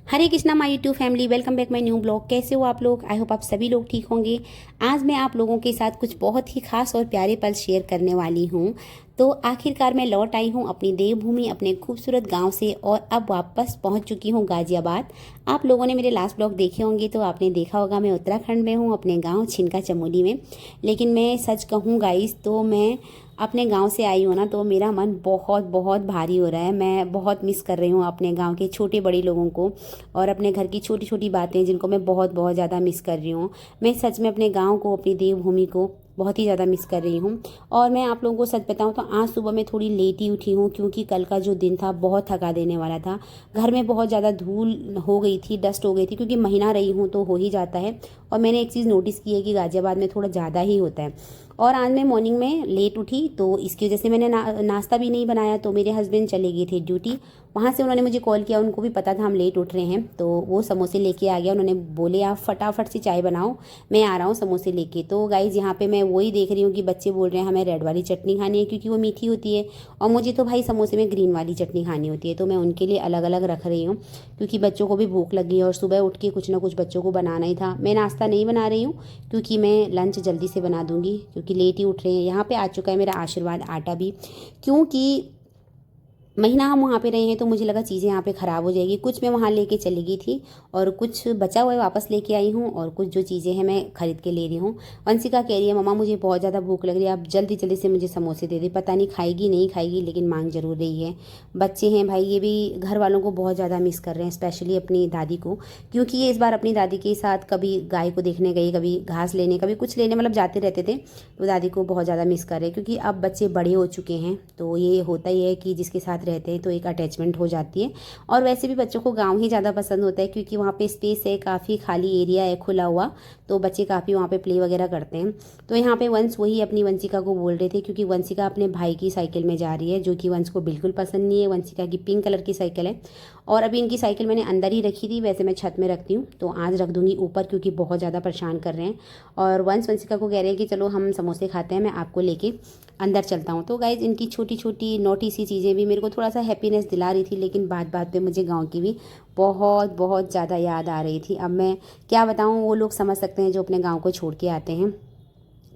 Hare Krishna my YouTube family, welcome back my new blog. कैसे हो आप लोग? आई होप आप सभी लोग ठीक होंगे। आज मैं आप लोगों के साथ कुछ बहुत ही खास और प्यारे पल शेयर करने वाली हूँ। तो आखिरकार मैं लौट आई हूँ अपनी देवभूमि, अपने खूबसूरत गांव से, और अब वापस पहुँच चुकी हूँ गाजियाबाद। आप लोगों ने मेरे लास्ट ब्लॉग देखे होंगे तो आपने देखा होगा मैं उत्तराखंड में हूँ, अपने गाँव छिनका चमोली में। लेकिन मैं सच कहूँ गाइस, तो मैं अपने गांव से आई हूँ ना, तो मेरा मन बहुत बहुत भारी हो रहा है। मैं बहुत मिस कर रही हूँ अपने गांव के छोटे बड़े लोगों को और अपने घर की छोटी छोटी बातें, जिनको मैं बहुत बहुत ज़्यादा मिस कर रही हूँ। मैं सच में अपने गांव को, अपनी देवभूमि को बहुत ही ज़्यादा मिस कर रही हूँ। और मैं आप लोगों को सच बताऊँ तो आज सुबह मैं थोड़ी लेट ही उठी हूँ, क्योंकि कल का जो दिन था बहुत थका देने वाला था। घर में बहुत ज़्यादा धूल हो गई थी, डस्ट हो गई थी, क्योंकि महीना रही हूँ तो हो ही जाता है। और मैंने एक चीज़ नोटिस की है कि गाजियाबाद में थोड़ा ज़्यादा ही होता है। और आज मैं मॉर्निंग में लेट उठी, तो इसकी वजह से मैंने नाश्ता भी नहीं बनाया। तो मेरे हस्बैंड चले गए थे ड्यूटी, वहाँ से उन्होंने मुझे कॉल किया। उनको भी पता था हम लेट उठ रहे हैं, तो वो समोसे लेके आ गया। उन्होंने बोले आप फटाफट से चाय बनाओ, मैं आ रहा हूँ समोसे लेके। तो गाइज यहाँ पे मैं वही देख रही हूँ कि बच्चे बोल रहे हैं हमें रेड वाली चटनी खानी है, क्योंकि वो मीठी होती है, और मुझे तो भाई समोसे में ग्रीन वाली चटनी खानी होती है। तो मैं उनके लिए अलग अलग रख रही हूँ, क्योंकि बच्चों को भी भूख लगी है और सुबह उठ के कुछ ना कुछ बच्चों को बनाना ही था। मैं नाश्ता नहीं बना रही हूँ, क्योंकि मैं लंच जल्दी से बना दूंगी, क्योंकि लेट ही उठ रहे हैं। यहाँ पे आ चुका है मेरा आशीर्वाद आटा भी, क्योंकि महीना हम वहाँ पे रहे हैं, तो मुझे लगा चीज़ें यहाँ पे ख़राब हो जाएगी। कुछ मैं वहाँ लेके चली गई थी और कुछ बचा हुआ है वापस लेके आई हूँ, और कुछ जो चीज़ें हैं मैं ख़रीद के ले रही हूँ। वंशिका कह रही है मम्मा मुझे बहुत ज़्यादा भूख लग रही है, आप जल्दी जल्दी से मुझे समोसे दे दे। पता नहीं खाएगी नहीं खाएगी, लेकिन मांग जरूर रही है। बच्चे हैं भाई, ये भी घर वालों को बहुत ज़्यादा मिस कर रहे हैं, स्पेशली अपनी दादी को, क्योंकि ये इस बार अपनी दादी के साथ कभी गाय को देखने गई, कभी घास लेने, कभी कुछ लेने, मतलब जाते रहते थे। तो दादी को बहुत ज़्यादा मिस कर रहे हैं, क्योंकि अब बच्चे बड़े हो चुके हैं। तो ये होता ही है कि जिसके साथ रहते हैं तो एक अटैचमेंट हो जाती है। और वैसे भी बच्चों को गांव ही ज़्यादा पसंद होता है, क्योंकि वहाँ पे स्पेस है, काफ़ी खाली एरिया है खुला हुआ, तो बच्चे काफ़ी वहाँ पे प्ले वगैरह करते हैं। तो यहाँ पे वंश वही अपनी वंशिका को बोल रहे थे, क्योंकि वंशिका अपने भाई की साइकिल में जा रही है, जो कि वंश को बिल्कुल पसंद नहीं है। वंशिका की पिंक कलर की साइकिल है, और अभी इनकी साइकिल मैंने अंदर ही रखी थी। वैसे मैं छत में रखती हूँ, तो आज रख दूंगी ऊपर, क्योंकि बहुत ज़्यादा परेशान कर रहे हैं। और वंशिका को कह रहे हैं कि चलो हम समोसे खाते हैं, मैं आपको लेके अंदर चलता हूँ। तो गाइज इनकी छोटी छोटी नोटी सी चीज़ें भी मेरे को थोड़ा सा हैप्पीनेस दिला रही थी, लेकिन बात बात पे मुझे गांव की भी बहुत बहुत ज़्यादा याद आ रही थी। अब मैं क्या बताऊँ, वो लोग समझ सकते हैं जो अपने गांव को छोड़ के आते हैं।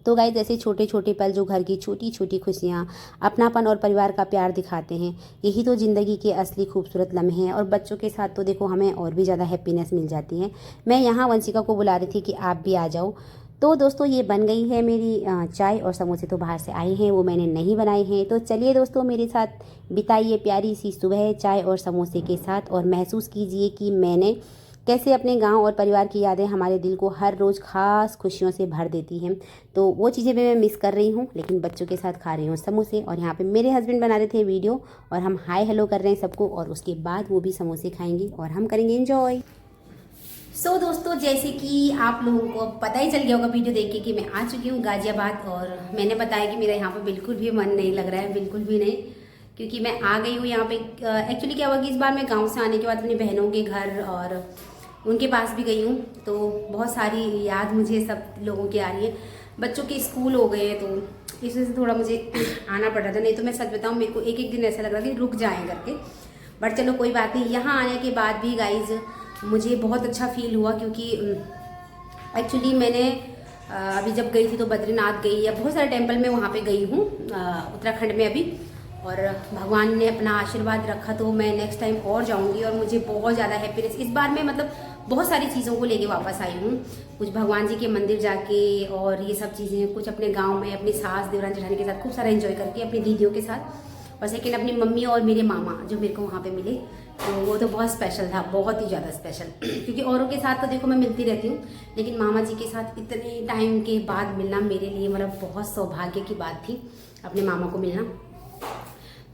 तो गाइज ऐसे छोटे छोटे पल जो घर की छोटी छोटी खुशियाँ, अपनापन और परिवार का प्यार दिखाते हैं, यही तो ज़िंदगी के असली खूबसूरत लम्हे हैं। और बच्चों के साथ तो देखो हमें और भी ज़्यादा हैप्पीनेस मिल जाती है। मैं यहाँ वंशिका को बुला रही थी कि आप भी आ जाओ। तो दोस्तों ये बन गई है मेरी चाय, और समोसे तो बाहर से आए हैं, वो मैंने नहीं बनाए हैं। तो चलिए दोस्तों मेरे साथ बिताइए प्यारी सी सुबह चाय और समोसे के साथ, और महसूस कीजिए कि मैंने कैसे अपने गांव और परिवार की यादें हमारे दिल को हर रोज़ खास खुशियों से भर देती हैं। तो वो चीज़ें भी मैं मिस कर रही हूँ, लेकिन बच्चों के साथ खा रही हूँ समोसे। और यहाँ पे मेरे हस्बैंड बना रहे थे वीडियो, और हम हाय हेलो कर रहे हैं सबको, और उसके बाद वो भी समोसे खाएंगे और हम करेंगे एंजॉय। सो दोस्तों, जैसे कि आप लोगों को पता ही चल गया होगा वीडियो देख के कि मैं आ चुकी हूँ गाजियाबाद, और मैंने बताया कि मेरा यहाँ पर बिल्कुल भी मन नहीं लग रहा है, बिल्कुल भी नहीं, क्योंकि मैं आ गई हूँ यहाँ पे। एक्चुअली क्या हुआ कि इस बार मैं गांव से आने के बाद अपनी बहनों के घर और उनके पास भी गई हूँ, तो बहुत सारी याद मुझे सब लोगों की आ रही है। बच्चों के स्कूल हो गए, तो इस वजह से थोड़ा मुझे आना पड़ रहा था। नहीं तो मैं सच बताऊँ, मेरे को एक एक दिन ऐसा लग रहा था कि रुक जाएँ करके, बट चलो कोई बात नहीं। यहाँ आने के बाद भी गाइज मुझे बहुत अच्छा फील हुआ, क्योंकि एक्चुअली मैंने अभी जब गई थी तो बद्रीनाथ गई, या बहुत सारे टेम्पल में वहाँ पे गई हूँ उत्तराखंड में अभी, और भगवान ने अपना आशीर्वाद रखा, तो मैं नेक्स्ट टाइम और जाऊँगी। और मुझे बहुत ज़्यादा हैप्पीनेस इस बार मैं, मतलब बहुत सारी चीज़ों को लेके वापस आई हूँ। कुछ भगवान जी के मंदिर जाके, और ये सब चीज़ें, कुछ अपने गाँव में अपनी सास देवरान जेठानी के साथ खूब सारा एंजॉय करके, अपनी दीदियों के साथ, और सेकेंड अपनी मम्मी और मेरे मामा जो मेरे को वहाँ पे मिले, तो वो तो बहुत स्पेशल था, बहुत ही ज़्यादा स्पेशल। क्योंकि औरों के साथ तो देखो मैं मिलती रहती हूँ, लेकिन मामा जी के साथ इतने टाइम के बाद मिलना मेरे लिए मतलब बहुत सौभाग्य की बात थी, अपने मामा को मिलना।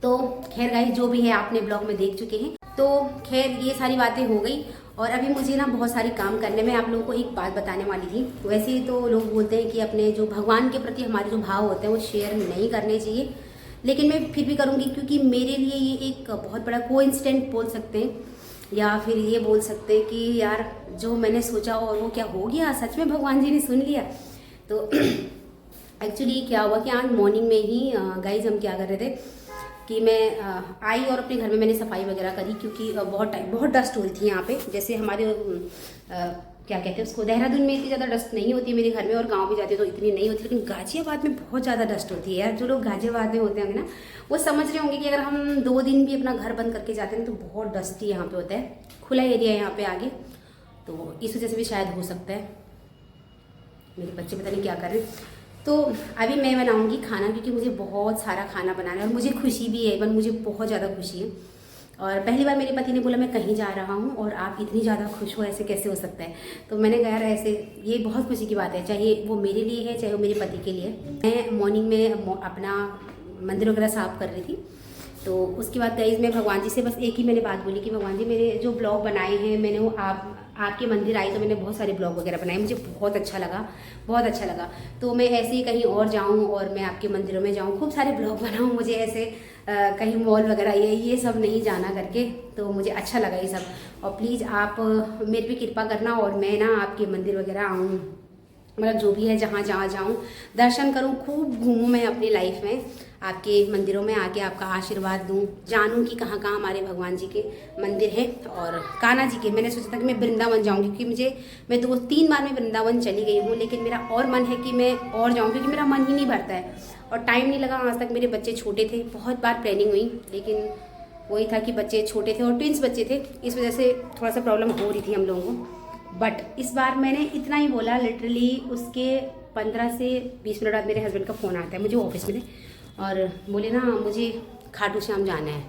तो खैर गाइस, जो भी है आपने ब्लॉग में देख चुके हैं। तो खैर ये सारी बातें हो गई, और अभी मुझे ना बहुत सारी काम करने में आप लोगों को एक बात बताने वाली थी। वैसे ही तो लोग बोलते हैं कि अपने जो भगवान के प्रति हमारे जो भाव होते हैं वो शेयर नहीं करने चाहिए, लेकिन मैं फिर भी करूँगी, क्योंकि मेरे लिए ये एक बहुत बड़ा कोइंसिडेंट बोल सकते हैं, या फिर ये बोल सकते हैं कि यार जो मैंने सोचा और वो क्या हो गया, सच में भगवान जी ने सुन लिया। तो एक्चुअली क्या हुआ कि आज मॉर्निंग में ही गाइज हम क्या कर रहे थे, कि मैं आई और अपने घर में मैंने सफाई वगैरह करी, क्योंकि बहुत डस्ट हो रही थी यहाँ पे। जैसे हमारे क्या कहते हैं उसको, देहरादून में इतनी ज़्यादा डस्ट नहीं होती मेरे घर में, और गांव भी जाते तो इतनी नहीं होती, लेकिन गाजियाबाद में बहुत ज़्यादा डस्ट होती है यार। जो लोग गाजियाबाद में होते होंगे ना, वो समझ रहे होंगे कि अगर हम 2 दिन भी अपना घर बंद करके जाते हैं तो बहुत डस्टी यहाँ पे होता है। खुला एरिया है यहाँ पे आगे, तो इस वजह से भी शायद हो सकता है। मेरे बच्चे पता नहीं क्या कर रहे हैं। तो अभी मैं बनाऊंगी खाना, क्योंकि मुझे बहुत सारा खाना बनाना है और मुझे खुशी भी है, इवन मुझे बहुत ज़्यादा खुशी है। और पहली बार मेरे पति ने बोला मैं कहीं जा रहा हूँ और आप इतनी ज़्यादा खुश हो, ऐसे कैसे हो सकता है। तो मैंने कहा यार ऐसे ये बहुत खुशी की बात है, चाहे वो मेरे लिए है चाहे वो मेरे पति के लिए। मैं मॉर्निंग में अपना मंदिर वगैरह साफ़ कर रही थी, तो उसके बाद गाइस मैं भगवान जी से बस एक ही मैंने बात बोली कि भगवान जी मेरे जो ब्लॉग बनाए हैं मैंने, वो आपके मंदिर आई तो मैंने बहुत सारे ब्लॉग वगैरह बनाए, मुझे बहुत अच्छा लगा। तो मैं ऐसे ही कहीं और जाऊं और मैं आपके मंदिरों में जाऊं, खूब सारे ब्लॉग बनाऊं, मुझे ऐसे कहीं मॉल वगैरह ये सब नहीं जाना करके, तो मुझे अच्छा लगा ये सब। और प्लीज़ आप मेरे पे कृपा करना और मैं ना आपके मंदिर वगैरह आऊँ, मतलब जो भी है जहाँ जाऊँ दर्शन करूँ, खूब घूमूँ मैं अपनी लाइफ में, आपके मंदिरों में आके आपका आशीर्वाद दूँ, जानूँ कि कहाँ कहाँ हमारे भगवान जी के मंदिर हैं। और कान्हा जी के मैंने सोचा था कि मैं वृंदावन जाऊँगी, क्योंकि मैं 2-3 बार मैं वृंदावन चली गई हूँ, लेकिन मेरा और मन है कि मैं और जाऊँ, क्योंकि मेरा मन ही नहीं भरता है और टाइम नहीं लगा आज तक। मेरे बच्चे छोटे थे, बहुत बार प्लानिंग हुई, लेकिन वही था कि बच्चे छोटे थे और ट्विंस बच्चे थे, इस वजह से थोड़ा सा प्रॉब्लम हो रही थी हम लोगों को। बट इस बार मैंने इतना ही बोला, लिटरली उसके 15 से 20 मिनट बाद मेरे हस्बैंड का फ़ोन आता है मुझे ऑफिस में, और बोले ना मुझे खाटू श्याम जाना है,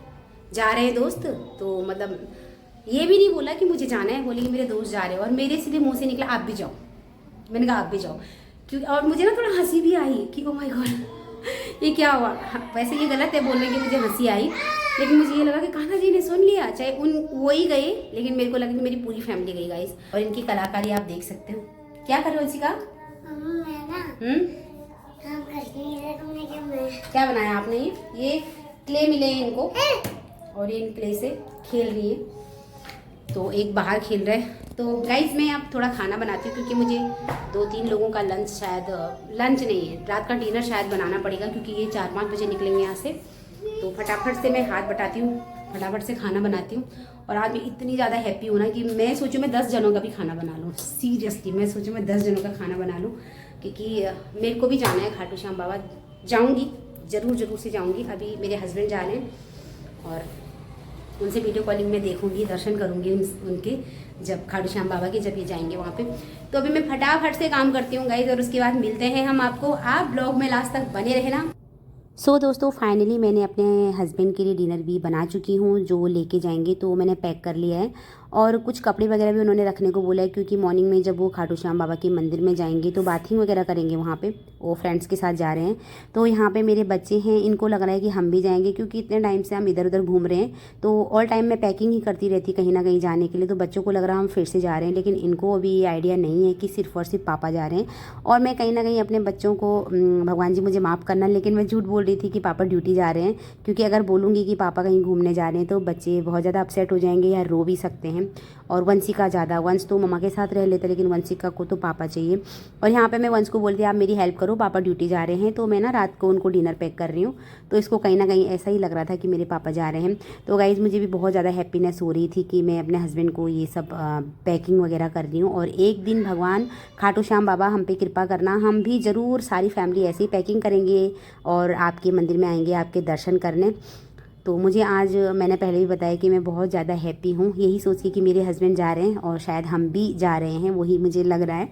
जा रहे हैं दोस्त। तो मतलब ये भी नहीं बोला कि मुझे जाना है, बोले कि मेरे दोस्त जा रहे हैं, और मेरे सीधे मुंह से निकला आप भी जाओ। मैंने कहा आप भी जाओ, क्योंकि और मुझे ना थोड़ा हंसी भी आई कि ओ माय गॉड ये क्या हुआ। वैसे ये गलत है बोलने की मुझे हंसी आई, लेकिन मुझे ये लगा कि कान्हा जी ने सुन लिया, चाहे वो ही गए, लेकिन मेरे को लगा कि मेरी पूरी फैमिली गई गाइस। और इनकी कलाकारी आप देख सकते हो। क्या कर रहे हो इसिका? क्या बनाया आपने? ये क्ले मिले हैं इनको और ये इन क्ले से खेल रही है, तो एक बाहर खेल रहा है। तो गाइज मैं अब थोड़ा खाना बनाती हूँ, क्योंकि मुझे 2-3 लोगों का लंच, शायद लंच नहीं है, रात का डिनर शायद बनाना पड़ेगा, क्योंकि ये 4-5 बजे निकलेंगे यहाँ से। तो फटाफट से मैं हाथ बटाती हूँ, फटाफट से खाना बनाती हूँ। और आज मैं इतनी ज़्यादा हैप्पी हूँ ना कि मैं सोचूँ मैं 10 जनों का भी खाना बना लूँ। सीरियसली मैं सोचूँ मैं 10 जनों का खाना बना लूँ, क्योंकि मेरे को भी जाना है खाटू श्याम बाबा। जाऊँगी ज़रूर से जाऊँगी। अभी मेरे हस्बैंड जा रहे हैं और उनसे वीडियो कॉलिंग में देखूँगी, दर्शन करूँगी उनके, जब खाटू श्याम बाबा के जब ये जाएंगे वहाँ पे। तो अभी मैं फटाफट से काम करती हूँ गाइज, और उसके बाद मिलते हैं हम आपको। आप ब्लॉग में लास्ट तक बने रहना। सो दोस्तों फाइनली मैंने अपने हस्बैंड के लिए डिनर भी बना चुकी हूँ, जो लेके जाएंगे, तो मैंने पैक कर लिया है। और कुछ कपड़े वगैरह भी उन्होंने रखने को बोला है, क्योंकि मॉर्निंग में जब वो खाटू श्याम बाबा के मंदिर में जाएंगे तो बाथिंग वगैरह करेंगे वहाँ पे, वो फ्रेंड्स के साथ जा रहे हैं। तो यहाँ पे मेरे बच्चे हैं, इनको लग रहा है कि हम भी जाएंगे, क्योंकि इतने टाइम से हम इधर उधर घूम रहे हैं, तो ऑल टाइम मैं पैकिंग ही करती रहती कहीं ना कहीं जाने के लिए। तो बच्चों को लग रहा हम फिर से जा रहे हैं, लेकिन इनको अभी ये आइडिया नहीं है कि सिर्फ और सिर्फ पापा जा रहे हैं। और मैं कहीं ना कहीं अपने बच्चों को, भगवान जी मुझे माफ़ करना, लेकिन मैं झूठ बोल रही थी कि पापा ड्यूटी जा रहे हैं, क्योंकि अगर बोलूँगी कि पापा कहीं घूमने जा रहे हैं तो बच्चे बहुत ज़्यादा अपसेट हो जाएंगे या रो भी सकते हैं। और वंशिका ज़्यादा, वंश तो मम्मा के साथ रह लेते, लेकिन वंशिका को तो पापा चाहिए। और यहाँ पे मैं वंश को बोलती आप मेरी हेल्प करो, पापा ड्यूटी जा रहे हैं, तो मैं ना रात को उनको डिनर पैक कर रही हूँ। तो इसको कहीं ना कहीं ऐसा ही लग रहा था कि मेरे पापा जा रहे हैं। तो गाइज़ मुझे भी बहुत ज़्यादा हैप्पीनेस हो रही थी कि मैं अपने हस्बैंड को ये सब पैकिंग वगैरह कर रही हूँ। और एक दिन भगवान खाटू श्याम बाबा हम पे कृपा करना, हम भी ज़रूर सारी फैमिली ऐसे ही पैकिंग करेंगे और आपके मंदिर में आएंगे आपके दर्शन करने। तो मुझे आज, मैंने पहले भी बताया कि मैं बहुत ज़्यादा हैप्पी हूँ, यही सोच के कि मेरे हस्बैंड जा रहे हैं और शायद हम भी जा रहे हैं, वही मुझे लग रहा है।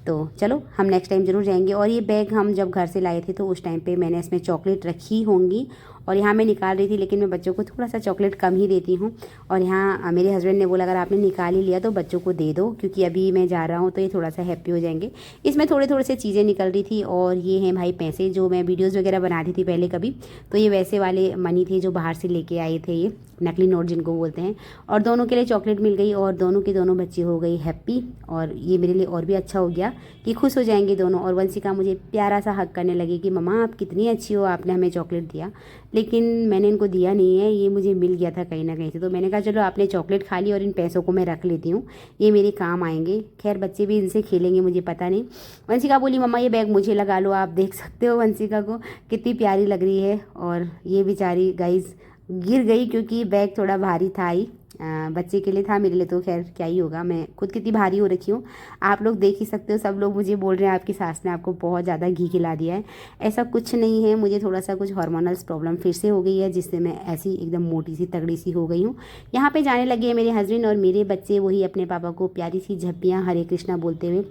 तो चलो हम नेक्स्ट टाइम ज़रूर जाएंगे। और ये बैग हम जब घर से लाए थे तो उस टाइम पे मैंने इसमें चॉकलेट रखी होंगी, और यहाँ मैं निकाल रही थी, लेकिन मैं बच्चों को थोड़ा सा चॉकलेट कम ही देती हूँ। और यहाँ मेरे हस्बैंड ने बोला अगर आपने निकाल ही लिया तो बच्चों को दे दो, क्योंकि अभी मैं जा रहा हूँ तो ये थोड़ा सा हैप्पी हो जाएंगे। इसमें थोड़े से चीज़ें निकल रही थी। और ये हैं भाई पैसे, जो मैं वीडियोज़ वगैरह बनाती थी पहले कभी, तो ये वैसे वाले मनी थे जो बाहर से लेके आए थे ये। नकली नोट जिनको बोलते हैं। और दोनों के लिए चॉकलेट मिल गई और दोनों के दोनों बच्चे हो गई हैप्पी। और ये मेरे लिए और भी अच्छा हो गया कि खुश हो जाएंगे दोनों। और वंशिका मुझे प्यारा सा हक करने लगी कि मम्मा आप कितनी अच्छी हो, आपने हमें चॉकलेट दिया। लेकिन मैंने इनको दिया नहीं है, ये मुझे मिल गया था कहीं ना कहीं से। तो मैंने कहा चलो आपने चॉकलेट खा ली और इन पैसों को मैं रख लेती हूँ, ये मेरे काम आएंगे। खैर बच्चे भी इनसे खेलेंगे, मुझे पता नहीं। वंशिका बोली मम्मा ये बैग मुझे लगा लो। आप देख सकते हो वंशिका को कितनी प्यारी लग रही है। और ये बेचारी गाइस गिर गई क्योंकि बैग थोड़ा भारी था ही। बच्चे के लिए था, मेरे लिए तो खैर क्या ही होगा। मैं खुद कितनी भारी हो रखी हूँ, आप लोग देख ही सकते हो। सब लोग मुझे बोल रहे हैं आपकी सास ने आपको बहुत ज़्यादा घी खिला दिया है। ऐसा कुछ नहीं है, मुझे थोड़ा सा कुछ हार्मोनल्स प्रॉब्लम फिर से हो गई है, जिससे मैं ऐसी एकदम मोटी सी तगड़ी सी हो गई हूँ। यहाँ पे जाने लगे हैं मेरे हस्बैंड और मेरे बच्चे, वही अपने पापा को प्यारी सी झप्पियाँ हरे कृष्णा बोलते हुए।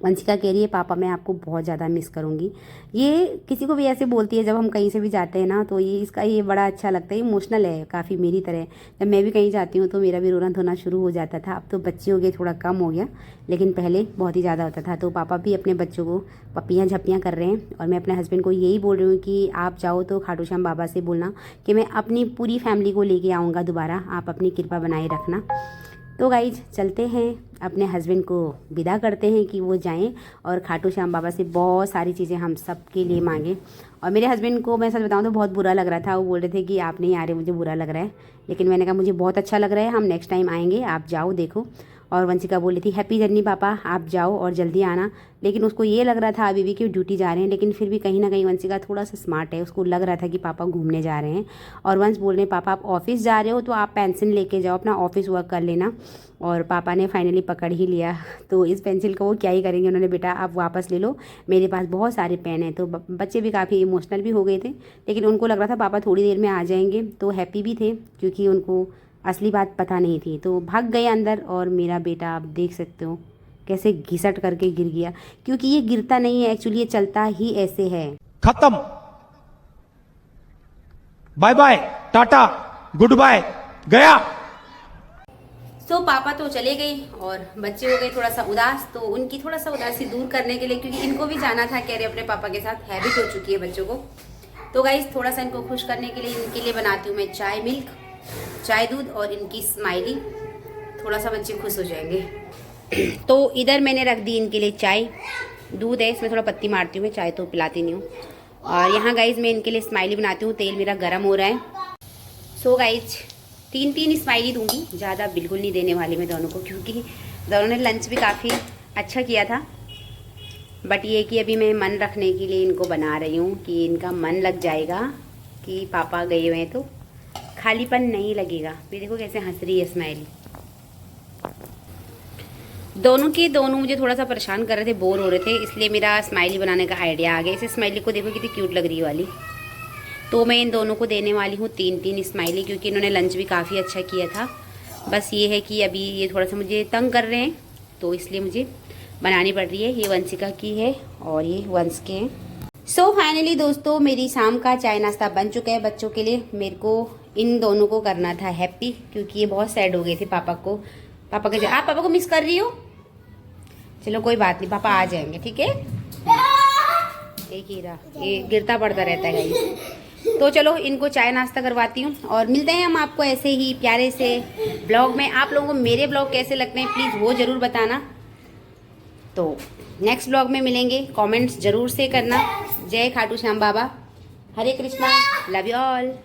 वंशिका कह रही है पापा मैं आपको बहुत ज़्यादा मिस करूँगी। ये किसी को भी ऐसे बोलती है जब हम कहीं से भी जाते हैं ना, तो ये इसका ये बड़ा अच्छा लगता है। इमोशनल है काफ़ी मेरी तरह। जब मैं भी कहीं जाती हूँ तो मेरा भी रोना धोना शुरू हो जाता था। अब तो बच्चे हो गए, थोड़ा कम हो गया, लेकिन पहले बहुत ही ज़्यादा होता था। तो पापा भी अपने बच्चों को पप्पियाँ झप्पियाँ कर रहे हैं। और मैं अपने हस्बैंड को यही बोल रही हूँ कि आप जाओ तो खाटू श्याम बाबा से बोलना कि मैं अपनी पूरी फैमिली को लेके आऊँगा दोबारा, आप अपनी कृपा बनाए रखना। तो गाइज चलते हैं, अपने हस्बैंड को विदा करते हैं कि वो जाएं और खाटू श्याम बाबा से बहुत सारी चीज़ें हम सब के लिए मांगें। और मेरे हस्बैंड को मैं सच बताऊं तो बहुत बुरा लग रहा था। वो बोल रहे थे कि आप नहीं आ रहे, मुझे बुरा लग रहा है। लेकिन मैंने कहा मुझे बहुत अच्छा लग रहा है, हम नेक्स्ट टाइम आएंगे, आप जाओ देखो। और वंशिका बोल रही थी हैप्पी जर्नी पापा, आप जाओ और जल्दी आना। लेकिन उसको ये लग रहा था अभी भी कि ड्यूटी जा रहे हैं। लेकिन फिर भी कहीं ना कहीं वंशिका थोड़ा सा स्मार्ट है, उसको लग रहा था कि पापा घूमने जा रहे हैं। और वंश बोल रहे हैं पापा आप ऑफिस जा रहे हो तो आप पेंसिल लेके जाओ, अपना ऑफिस वर्क कर लेना। और पापा ने फाइनली पकड़ ही लिया। तो इस पेंसिल को वो क्या ही करेंगे, उन्होंने बेटा आप वापस ले लो, मेरे पास बहुत सारे पेन हैं। तो बच्चे भी काफ़ी इमोशनल भी हो गए थे, लेकिन उनको लग रहा था पापा थोड़ी देर में आ जाएंगे। तो हैप्पी भी थे क्योंकि उनको असली बात पता नहीं थी। तो भाग गए अंदर। और मेरा बेटा आप देख सकते हो कैसे घिसट करके गिर गया, क्योंकि ये गिरता नहीं है एक्चुअली, ये चलता ही ऐसे है। खत्म, bye bye tata goodbye, गया। सो पापा तो चले गए और बच्चे हो गए थोड़ा सा उदास। तो उनकी थोड़ा सा उदासी दूर करने के लिए, क्योंकि इनको भी जाना था कह रहे अपने पापा के साथ, हैबिट हो चुकी है बच्चों को। तो गाइस थोड़ा सा इनको खुश करने के लिए इनके लिए बनाती हूँ मैं चाय मिल्क, चाय दूध और इनकी स्माइली, थोड़ा सा बच्चे खुश हो जाएंगे। तो इधर मैंने रख दी इनके लिए चाय, दूध है इसमें थोड़ा पत्ती मारती हूँ मैं, चाय तो पिलाती नहीं हूँ। और यहाँ गाइज मैं इनके लिए स्माइली बनाती हूँ, तेल मेरा गर्म हो रहा है। सो गाइज 3 स्माइली दूंगी, ज़्यादा बिल्कुल नहीं देने वाली मैं दोनों को, क्योंकि दोनों ने लंच भी काफ़ी अच्छा किया था। बट ये कि अभी मैं मन रखने के लिए इनको बना रही हूँ कि इनका मन लग जाएगा कि पापा गए हुए हैं तो खालीपन नहीं लगेगा। ये देखो कैसे हंस रही है स्माइली। दोनों के दोनों मुझे थोड़ा सा परेशान कर रहे थे, बोर हो रहे थे, इसलिए मेरा स्माइली बनाने का आइडिया आ गया। इस स्माइली को देखो कितनी क्यूट लग रही है वाली। तो मैं इन दोनों को देने वाली हूँ 3 स्माइली, क्योंकि इन्होंने लंच भी काफ़ी अच्छा किया था। बस ये है कि अभी ये थोड़ा सा मुझे तंग कर रहे हैं, तो इसलिए मुझे बनानी पड़ रही है। ये वंशिका की है और ये वंश के हैं। सो फाइनली दोस्तों मेरी शाम का चाय नाश्ता बन चुका है बच्चों के लिए। मेरे को इन दोनों को करना था हैप्पी, क्योंकि ये बहुत सैड हो गए थे पापा के। आप पापा को मिस कर रही हो? चलो कोई बात नहीं, पापा आ जाएंगे, ठीक है। एक ही रहा, ये गिरता पड़ता रहता है गाइस। तो चलो इनको चाय नाश्ता करवाती हूँ और मिलते हैं हम आपको ऐसे ही प्यारे से ब्लॉग में। आप लोगों को मेरे ब्लॉग कैसे लगते हैं प्लीज़ वो ज़रूर बताना। तो नेक्स्ट ब्लॉग में मिलेंगे, कमेंट्स ज़रूर से करना। जय खाटू श्याम बाबा, हरे कृष्णा, लव यू ऑल।